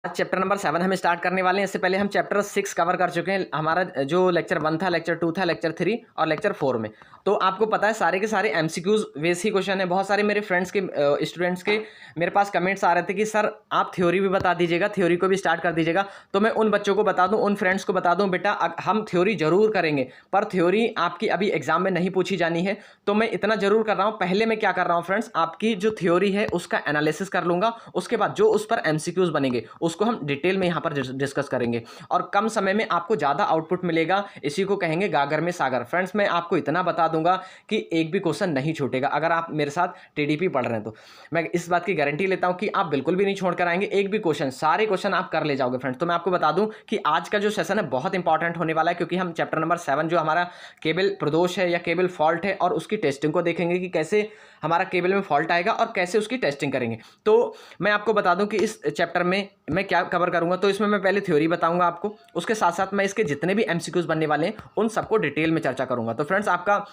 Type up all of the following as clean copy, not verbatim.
आज chapter number 7 हम start करने वाले हैं। इससे पहले हम चैप्टर 6 कवर कर चुके हैं। हमारा जो लेक्चर 1 था, लेक्चर 2 था, लेक्चर 3 और लेक्चर 4 में। तो आपको पता है सारे के सारे एमसीक्यूज बेस ही क्वेश्चन है। बहुत सारे मेरे फ्रेंड्स के स्टूडेंट्स के मेरे पास कमेंट्स आ रहे थे कि सर आप थ्योरी भी बता दीजिएगा, थ्योरी को भी स्टार्ट कर दीजिएगा। तो मैं उन बच्चों को बता दूं, उन फ्रेंड्स को बता दूं, बेटा हम थ्योरी जरूर करेंगे, पर थ्योरी आपकी अभी एग्जाम में नहीं पूछी जानी है। तो मैं इतना जरूर कर रहा हूं। पहले मैं क्या कर रहा हूं फ्रेंड्स, आपकी जो थ्योरी है उसका एनालिसिस कर लूंगा। उसके बाद जो उस पर एमसीक्यूज बनेंगे उसको हम डिटेल में यहाँ पर डिस्कस करेंगे और कम समय में आपको ज्यादा आउटपुट मिलेगा। इसी को कहेंगे गागर में सागर। फ्रेंड्स मैं आपको इतना बता दूंगा कि एक भी क्वेश्चन नहीं छूटेगा। अगर आप मेरे साथ टीडीपी पढ़ रहे हैं तो मैं इस बात की गारंटी लेता हूं कि आप बिल्कुल भी नहीं छोड़कर आएंगे। एक भी क्वेश्चन, सारे क्वेश्चन आप कर ले जाओगे फ्रेंड्स। तो मैं आपको बता दूं कि आज का जो सेशन है बहुत इंपॉर्टेंट होने वाला है, क्योंकि हम चैप्टर नंबर 7 जो हमारा केबल प्रदोष है या केबल फॉल्ट है और उसकी टेस्टिंग को देखेंगे कि कैसे हमारा केबल में फॉल्ट आएगा और कैसे उसकी टेस्टिंग करेंगे। तो मैं आपको बता दूं कि इस चैप्टर में मैं क्या कवर करूंगा। तो इसमें मैं पहले थ्योरी बताऊंगा आपको, उसके साथ साथ मैं इसके जितने भी एमसीक्यूज बनने वाले हैं उन सबको डिटेल में चर्चा करूंगा। तो फ्रेंड्स आपका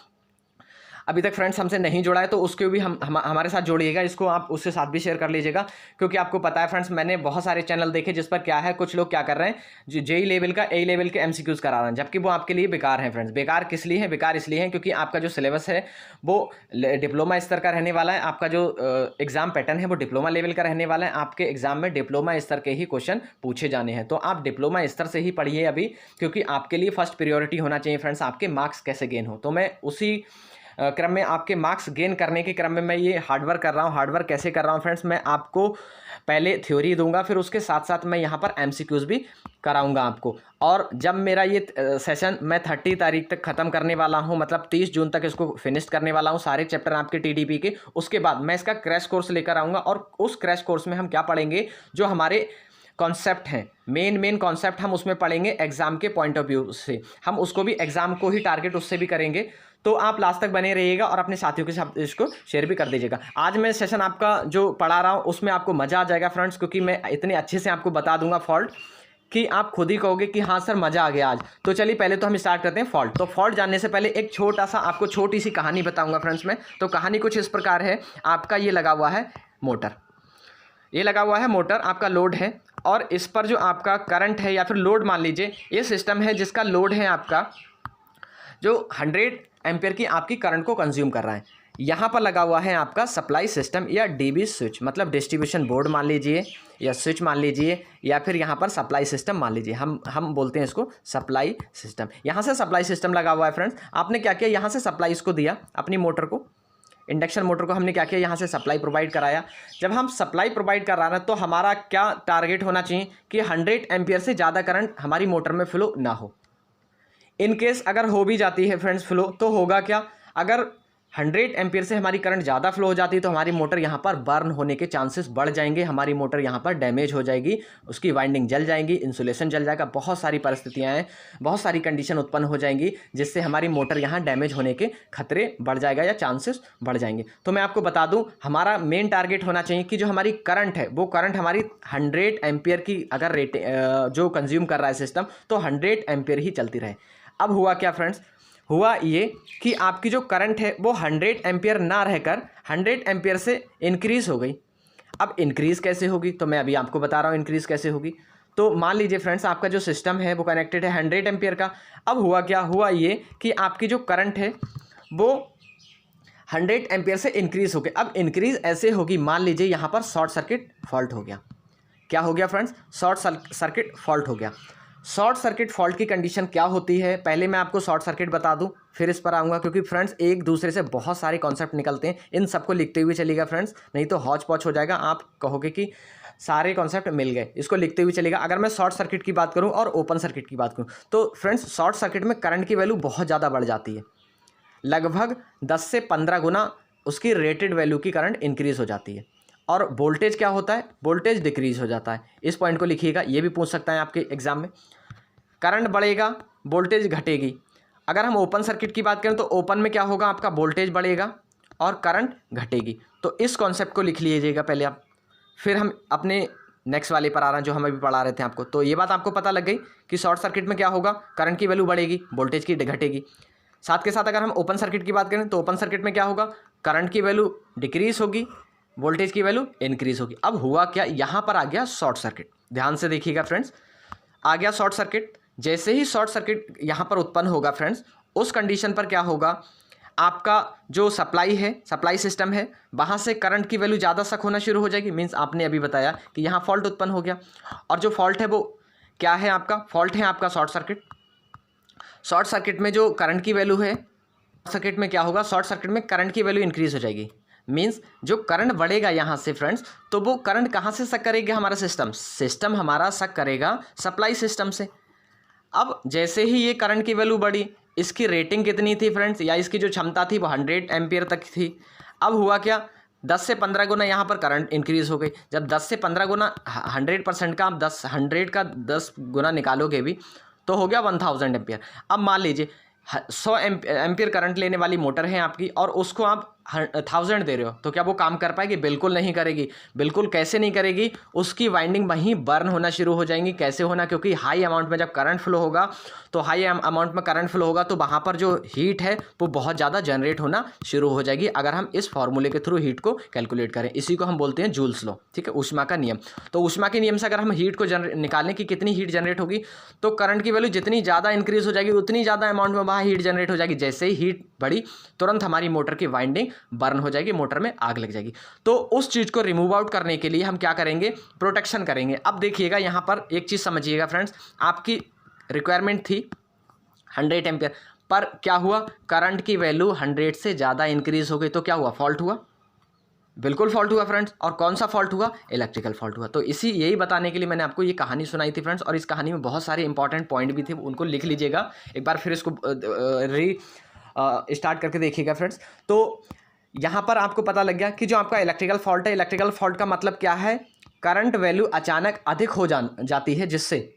अभी तक फ्रेंड्स हमसे नहीं जुड़ा है तो उसके भी हमारे साथ जोड़िएगा। इसको आप उसके साथ भी शेयर कर लीजिएगा, क्योंकि आपको पता है फ्रेंड्स मैंने बहुत सारे चैनल देखे जिस पर क्या है, कुछ लोग क्या कर रहे हैं, जो जेई लेवल का ए लेवल के एमसीक्यूज करा रहे हैं, जबकि वो आपके लिए बेकार हैं फ्रेंड्स। बेकार किस लिए है? बेकार इसलिए है क्योंकि आपका जो सिलेबस है वो डिप्लोमा स्तर का रहने वाला है। आपका जो एग्जाम पैटर्न है वो डिप्लोमा लेवल का रहने वाला है। आपके एग्जाम में डिप्लोमा स्तर के ही क्वेश्चन पूछे जाने हैं। तो आप डिप्लोमा स्तर से ही पढ़िए अभी, क्योंकि आपके लिए फर्स्ट प्रियोरिटी होना चाहिए फ्रेंड्स आपके मार्क्स कैसे गेन हो। तो मैं उसी क्रम में आपके मार्क्स गेन करने के क्रम में मैं ये हार्डवर्क कर रहा हूँ। हार्डवर्क कैसे कर रहा हूँ फ्रेंड्स, मैं आपको पहले थ्योरी दूंगा, फिर उसके साथ साथ मैं यहाँ पर एमसीक्यूज भी कराऊंगा आपको। और जब मेरा ये सेशन मैं 30 तारीख तक ख़त्म करने वाला हूँ, मतलब 30 जून तक इसको फिनिश करने वाला हूँ सारे चैप्टर आपके टीडीपी के, उसके बाद मैं इसका क्रैश कोर्स लेकर आऊँगा। और उस क्रैश कोर्स में हम क्या पढ़ेंगे, जो हमारे कॉन्सेप्ट हैं, मेन कॉन्सेप्ट हम उसमें पढ़ेंगे एग्जाम के पॉइंट ऑफ व्यू से। हम उसको भी एग्जाम को ही टारगेट उससे भी करेंगे। तो आप लास्ट तक बने रहिएगा और अपने साथियों के साथ इसको शेयर भी कर दीजिएगा। आज मैं सेशन आपका जो पढ़ा रहा हूँ उसमें आपको मजा आ जाएगा फ्रेंड्स, क्योंकि मैं इतने अच्छे से आपको बता दूंगा फॉल्ट कि आप खुद ही कहोगे कि हाँ सर मजा आ गया आज। तो चलिए पहले तो हम स्टार्ट करते हैं फॉल्ट। तो फॉल्ट जानने से पहले एक छोटा सा आपको छोटी सी कहानी बताऊंगा फ्रेंड्स मैं। तो कहानी कुछ इस प्रकार है। आपका ये लगा हुआ है मोटर, ये लगा हुआ है मोटर, आपका लोड है और इस पर जो आपका करंट है या फिर लोड मान लीजिए, ये सिस्टम है जिसका लोड है आपका जो 100 एम्पियर की आपकी करंट को कंज्यूम कर रहा है। यहाँ पर लगा हुआ है आपका सप्लाई सिस्टम या डीबी स्विच, मतलब डिस्ट्रीब्यूशन बोर्ड मान लीजिए या स्विच मान लीजिए, या फिर यहाँ पर सप्लाई सिस्टम मान लीजिए। हम बोलते हैं इसको सप्लाई सिस्टम। यहाँ से सप्लाई सिस्टम लगा हुआ है फ्रेंड्स। आपने क्या किया, यहाँ से सप्लाई इसको दिया, अपनी मोटर को, इंडक्शन मोटर को हमने क्या किया, यहाँ से सप्लाई प्रोवाइड कराया। जब हम सप्लाई प्रोवाइड कर रहे हैं तो हमारा क्या टारगेट होना चाहिए कि 100 एम्पियर से ज़्यादा करंट हमारी मोटर में फ्लो ना हो। इन केस अगर हो भी जाती है फ्रेंड्स फ्लो, तो होगा क्या, अगर 100 एम्पियर से हमारी करंट ज़्यादा फ्लो हो जाती है तो हमारी मोटर यहाँ पर बर्न होने के चांसेस बढ़ जाएंगे। हमारी मोटर यहाँ पर डैमेज हो जाएगी, उसकी वाइंडिंग जल जाएगी, इंसुलेशन जल जाएगा, बहुत सारी परिस्थितियाँ हैं, बहुत सारी कंडीशन उत्पन्न हो जाएंगी जिससे हमारी मोटर यहाँ डैमेज होने के खतरे बढ़ जाएगा या चांसेस बढ़ जाएंगे। तो मैं आपको बता दूँ हमारा मेन टारगेट होना चाहिए कि जो हमारी करंट है वो करंट हमारी 100 एम्पियर की अगर जो कंज्यूम कर रहा है सिस्टम, तो 100 एम्पियर ही चलती रहे। अब हुआ क्या फ्रेंड्स, हुआ ये कि आपकी जो करंट है वो 100 एम्पियर ना रहकर 100 एम्पियर से इंक्रीज हो गई। अब इंक्रीज कैसे होगी, तो मैं अभी आपको बता रहा हूँ इंक्रीज कैसे होगी। तो मान लीजिए फ्रेंड्स आपका जो सिस्टम है वो कनेक्टेड है 100 एम्पियर का। अब हुआ क्या, हुआ ये कि आपकी जो करंट है वो 100 एम्पियर से इंक्रीज हो गई। अब इंक्रीज ऐसे होगी, मान लीजिए यहाँ पर शॉर्ट सर्किट फॉल्ट हो गया। क्या हो गया फ्रेंड्स, शॉर्ट सर्किट फॉल्ट हो गया। शॉर्ट सर्किट फॉल्ट की कंडीशन क्या होती है, पहले मैं आपको शॉर्ट सर्किट बता दूं फिर इस पर आऊँगा, क्योंकि फ्रेंड्स एक दूसरे से बहुत सारे कॉन्सेप्ट निकलते हैं। इन सबको लिखते हुए चलिएगा फ्रेंड्स, नहीं तो हौच पौच हो जाएगा, आप कहोगे कि सारे कॉन्सेप्ट मिल गए। इसको लिखते हुए चलेगा। अगर मैं शॉर्ट सर्किट की बात करूँ और ओपन सर्किट की बात करूँ, तो फ्रेंड्स शॉर्ट सर्किट में करंट की वैल्यू बहुत ज़्यादा बढ़ जाती है, लगभग 10 से 15 गुना उसकी रेटेड वैल्यू की करंट इंक्रीज हो जाती है। और वोल्टेज क्या होता है, वोल्टेज डिक्रीज हो जाता है। इस पॉइंट को लिखिएगा, ये भी पूछ सकता है आपके एग्जाम में। करंट बढ़ेगा, वोल्टेज घटेगी। अगर हम ओपन सर्किट की बात करें तो ओपन में क्या होगा, आपका वोल्टेज बढ़ेगा और करंट घटेगी। तो इस कॉन्सेप्ट को लिख लीजिएगा पहले आप, फिर हम अपने नेक्स्ट वाले पर आ रहे हैं जो हम अभी पढ़ा रहे थे आपको। तो ये बात आपको पता लग गई कि शॉर्ट सर्किट में क्या होगा, करंट की वैल्यू बढ़ेगी, वोल्टेज की घटेगी। साथ के साथ अगर हम ओपन सर्किट की बात करें तो ओपन सर्किट में क्या होगा, करंट की वैल्यू डिक्रीज होगी, वोल्टेज की वैल्यू इंक्रीज होगी। अब हुआ क्या, यहाँ पर आ गया शॉर्ट सर्किट। ध्यान से देखिएगा फ्रेंड्स, आ गया शॉर्ट सर्किट। जैसे ही शॉर्ट सर्किट यहाँ पर उत्पन्न होगा फ्रेंड्स, उस कंडीशन पर क्या होगा, आपका जो सप्लाई है, सप्लाई सिस्टम है, वहाँ से करंट की वैल्यू ज़्यादा सक होना शुरू हो जाएगी। मीन्स आपने अभी बताया कि यहाँ फॉल्ट उत्पन्न हो गया, और जो फॉल्ट है वो क्या है, आपका फॉल्ट है आपका शॉर्ट सर्किट। शॉर्ट सर्किट में जो करंट की वैल्यू है, सर्किट में क्या होगा, शॉर्ट सर्किट में करंट की वैल्यू इंक्रीज हो जाएगी। मीन्स जो करंट बढ़ेगा यहाँ से फ्रेंड्स, तो वो करंट कहाँ से सक करेगा, हमारा सिस्टम हमारा सक करेगा सप्लाई सिस्टम से। अब जैसे ही ये करंट की वैल्यू बढ़ी, इसकी रेटिंग कितनी थी फ्रेंड्स, या इसकी जो क्षमता थी वो 100 एम्पियर तक थी। अब हुआ क्या, 10 से 15 गुना यहाँ पर करंट इंक्रीज हो गई। जब 10 से 15 गुना 100% का आप 100 का 10 गुना निकालोगे भी तो हो गया 1000 एम्पियर। अब मान लीजिए 100 एम्पियर करंट लेने वाली मोटर है आपकी, और उसको आप 1000 दे रहे हो, तो क्या वो काम कर पाएगी? बिल्कुल नहीं करेगी। बिल्कुल कैसे नहीं करेगी, उसकी वाइंडिंग वहीं बर्न होना शुरू हो जाएंगी। कैसे होना, क्योंकि हाई अमाउंट में जब करंट फ्लो होगा, तो हाई अमाउंट में करंट फ्लो होगा तो वहाँ पर जो हीट है वो बहुत ज़्यादा जनरेट होना शुरू हो जाएगी, अगर हम इस फॉर्मूले के थ्रू हीट को कैलकुलेट करें। इसी को हम बोलते हैं जूल्स लॉ, ठीक है, ऊष्मा का नियम। तो ऊष्मा के नियम से अगर हम हीट को निकालें कि कितनी हीट जनरेट होगी, तो करंट की वैल्यू जितनी ज़्यादा इंक्रीज हो जाएगी उतनी ज़्यादा अमाउंट में वहाँ हीट जनरेट हो जाएगी। जैसे ही हीट बढ़ी, तुरंत हमारी मोटर की वाइंडिंग बर्न हो जाएगी, मोटर में आग लग जाएगी। तो उस चीज़ को रिमूव आउट करने के लिए हम क्या करेंगे, प्रोटेक्शन करेंगे। अब देखिएगा यहाँ पर एक चीज़ समझिएगा फ्रेंड्स, आपकी रिक्वायरमेंट थी 100 एम्पियर, पर क्या हुआ, करंट की वैल्यू 100 से ज़्यादा इंक्रीज हो गई, तो क्या हुआ, फॉल्ट हुआ। बिल्कुल फॉल्ट हुआ फ्रेंड्स। और कौन सा फॉल्ट हुआ, इलेक्ट्रिकल फॉल्ट हुआ। तो यही बताने के लिए मैंने आपको ये कहानी सुनाई थी फ्रेंड्स, और इस कहानी में बहुत सारे इंपॉर्टेंट पॉइंट भी थे, उनको लिख लीजिएगा एक बार, फिर इसको स्टार्ट करके देखिएगा फ्रेंड्स। तो यहाँ पर आपको पता लग गया कि जो आपका इलेक्ट्रिकल फॉल्ट है, इलेक्ट्रिकल फॉल्ट का मतलब क्या है, करंट वैल्यू अचानक अधिक हो जाती है, जिससे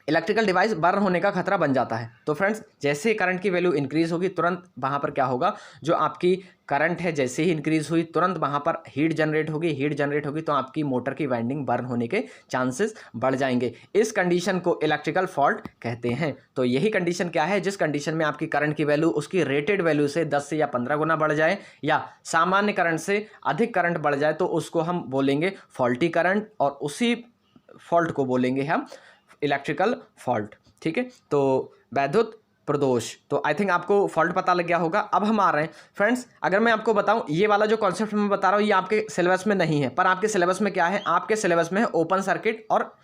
इलेक्ट्रिकल डिवाइस बर्न होने का खतरा बन जाता है। तो फ्रेंड्स, जैसे करंट की वैल्यू इंक्रीज होगी, तुरंत वहाँ पर क्या होगा, जो आपकी करंट है जैसे ही इंक्रीज हुई, तुरंत वहाँ पर हीट जनरेट होगी। हीट जनरेट होगी तो आपकी मोटर की वाइंडिंग बर्न होने के चांसेस बढ़ जाएंगे। इस कंडीशन को इलेक्ट्रिकल फॉल्ट कहते हैं। तो यही कंडीशन क्या है, जिस कंडीशन में आपकी करंट की वैल्यू उसकी रेटेड वैल्यू से 10 से या 15 गुना बढ़ जाए, या सामान्य करंट से अधिक करंट बढ़ जाए, तो उसको हम बोलेंगे फॉल्टी करंट, और उसी फॉल्ट को बोलेंगे हम इलेक्ट्रिकल फॉल्ट। ठीक है, तो वैद्युत प्रदोष। तो आई थिंक आपको फॉल्ट पता लग गया होगा। अब हम आ रहे हैं फ्रेंड्स, अगर मैं आपको बताऊं, ये वाला जो कॉन्सेप्ट मैं बता रहा हूं ये आपके सिलेबस में नहीं है, पर आपके सिलेबस में क्या है, आपके सिलेबस में है ओपन सर्किट और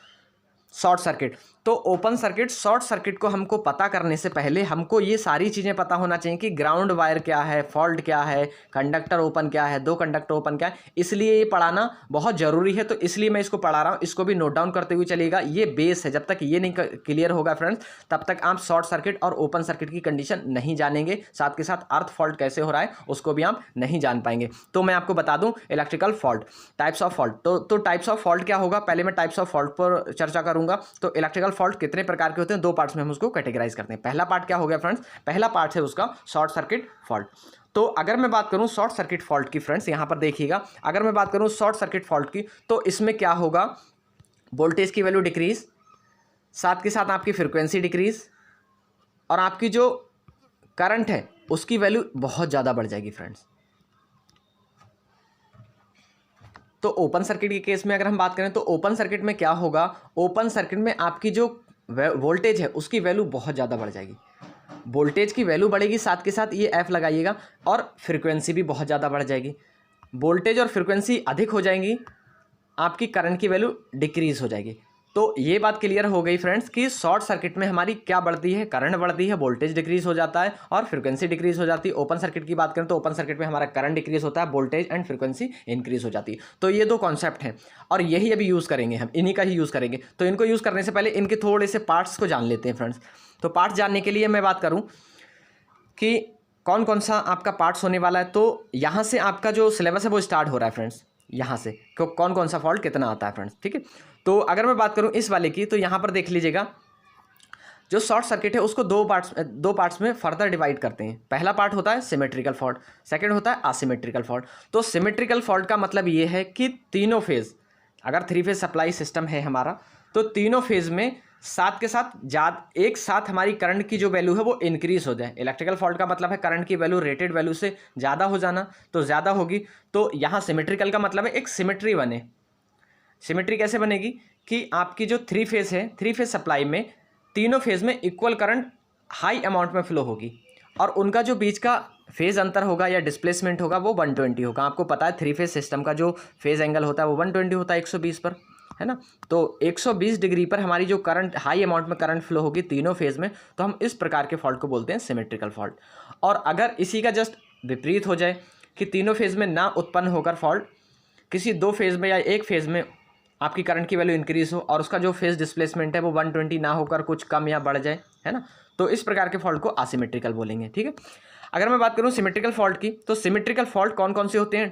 शॉर्ट सर्किट। तो ओपन सर्किट, शॉर्ट सर्किट को हमको पता करने से पहले हमको ये सारी चीज़ें पता होना चाहिए कि ग्राउंड वायर क्या है, फॉल्ट क्या है, कंडक्टर ओपन क्या है, 2 कंडक्टर ओपन क्या है। इसलिए ये पढ़ाना बहुत ज़रूरी है, तो इसलिए मैं इसको पढ़ा रहा हूँ। इसको भी नोट डाउन करते हुए चलिएगा, ये बेस है। जब तक ये नहीं क्लियर होगा फ्रेंड्स, तब तक आप शॉर्ट सर्किट और ओपन सर्किट की कंडीशन नहीं जानेंगे, साथ के साथ अर्थ फॉल्ट कैसे हो रहा है उसको भी आप नहीं जान पाएंगे। तो मैं आपको बता दूं, electrical fault, types of fault. तो टाइप्स ऑफ फॉल्ट क्या होगा, पहले मैं टाइप्स ऑफ फॉल्ट पर चर्चा करूंगा। तो इलेक्ट्रिकल फॉल्ट कितने प्रकार के होते हैं, 2 पार्ट्स में हम उसको कैटेगराइज करते हैं। पहला पार्ट क्या हो गया फ्रेंड्स, पहला पार्ट है उसका शॉर्ट सर्किट फॉल्ट। तो अगर मैं बात करूं शॉर्ट सर्किट फॉल्ट की फ्रेंड्स, यहां पर देखिएगा, अगर मैं बात करूं शॉर्ट सर्किट फॉल्ट की, तो इसमें क्या होगा, वोल्टेज की वैल्यू डिक्रीज, साथ के साथ आपकी फ्रीक्वेंसी डिक्रीज, और आपकी जो करंट है उसकी वैल्यू बहुत ज़्यादा बढ़ जाएगी फ्रेंड्स। तो ओपन सर्किट के केस में अगर हम बात करें, तो ओपन सर्किट में क्या होगा, ओपन सर्किट में आपकी जो वोल्टेज है उसकी वैल्यू बहुत ज़्यादा बढ़ जाएगी। वोल्टेज की वैल्यू बढ़ेगी, साथ के साथ ये एफ लगाइएगा, और फ्रीक्वेंसी भी बहुत ज़्यादा बढ़ जाएगी। वोल्टेज और फ्रीक्वेंसी अधिक हो जाएंगी, आपकी करंट की वैल्यू डिक्रीज हो जाएगी। तो ये बात क्लियर हो गई फ्रेंड्स कि शॉर्ट सर्किट में हमारी क्या बढ़ती है, करंट बढ़ती है, वोल्टेज डिक्रीज हो जाता है और फ्रीक्वेंसी डिक्रीज हो जाती है। ओपन सर्किट की बात करें तो ओपन सर्किट में हमारा करंट डिक्रीज होता है, वोल्टेज एंड फ्रीक्वेंसी इंक्रीज हो जाती है। तो ये 2 कॉन्सेप्ट हैं और यही अभी यूज़ करेंगे हम, इन्हीं का ही यूज़ करेंगे। तो इनको यूज़ करने से पहले इनके थोड़े से पार्ट्स को जान लेते हैं फ्रेंड्स। तो पार्ट्स जानने के लिए मैं बात करूँ कि कौन कौन सा आपका पार्ट्स होने वाला है, तो यहाँ से आपका जो सिलेबस है वो स्टार्ट हो रहा है फ्रेंड्स, यहाँ से कौन कौन सा फॉल्ट कितना आता है फ्रेंड्स। ठीक है, तो अगर मैं बात करूं इस वाले की, तो यहाँ पर देख लीजिएगा, जो शॉर्ट सर्किट है उसको 2 पार्ट्स में फर्दर डिवाइड करते हैं। पहला पार्ट होता है सिमेट्रिकल फॉल्ट, सेकंड होता है असिमेट्रिकल फॉल्ट। तो सिमेट्रिकल फॉल्ट का मतलब ये है कि तीनों फेज, अगर 3 फेज सप्लाई सिस्टम है हमारा, तो तीनों फेज में साथ के साथ एक साथ हमारी करंट की जो वैल्यू है वो इंक्रीज हो जाए। इलेक्ट्रिकल फॉल्ट का मतलब है करंट की वैल्यू रेटेड वैल्यू से ज़्यादा हो जाना, तो ज़्यादा होगी। तो यहाँ सिमेट्रिकल का मतलब है एक सिमेट्री बने। सिमेट्री कैसे बनेगी कि आपकी जो 3 फेज़ है, 3 फेज़ सप्लाई में तीनों फेज़ में इक्वल करंट हाई अमाउंट में फ्लो होगी, और उनका जो बीच का फेज़ अंतर होगा या डिस्प्लेसमेंट होगा वो 120 होगा। आपको पता है 3 फेज़ सिस्टम का जो फेज़ एंगल होता है वो 120 होता है 120 पर, है ना। तो 120 डिग्री पर हमारी जो करंट हाई अमाउंट में करंट फ्लो होगी तीनों फेज़ में, तो हम इस प्रकार के फॉल्ट को बोलते हैं सिमेट्रिकल फॉल्ट। और अगर इसी का जस्ट विपरीत हो जाए कि तीनों फेज़ में ना उत्पन्न होकर फॉल्ट, किसी 2 फेज़ में या एक फेज़ में आपकी करंट की वैल्यू इंक्रीज हो और उसका जो फेज़ डिस्प्लेसमेंट है वो 120 ना होकर कुछ कम या बढ़ जाए, है ना, तो इस प्रकार के फॉल्ट को असिमेट्रिकल बोलेंगे। ठीक है। अगर मैं बात करूं सिमेट्रिकल फॉल्ट की, तो सिमेट्रिकल फॉल्ट कौन कौन से होते हैं?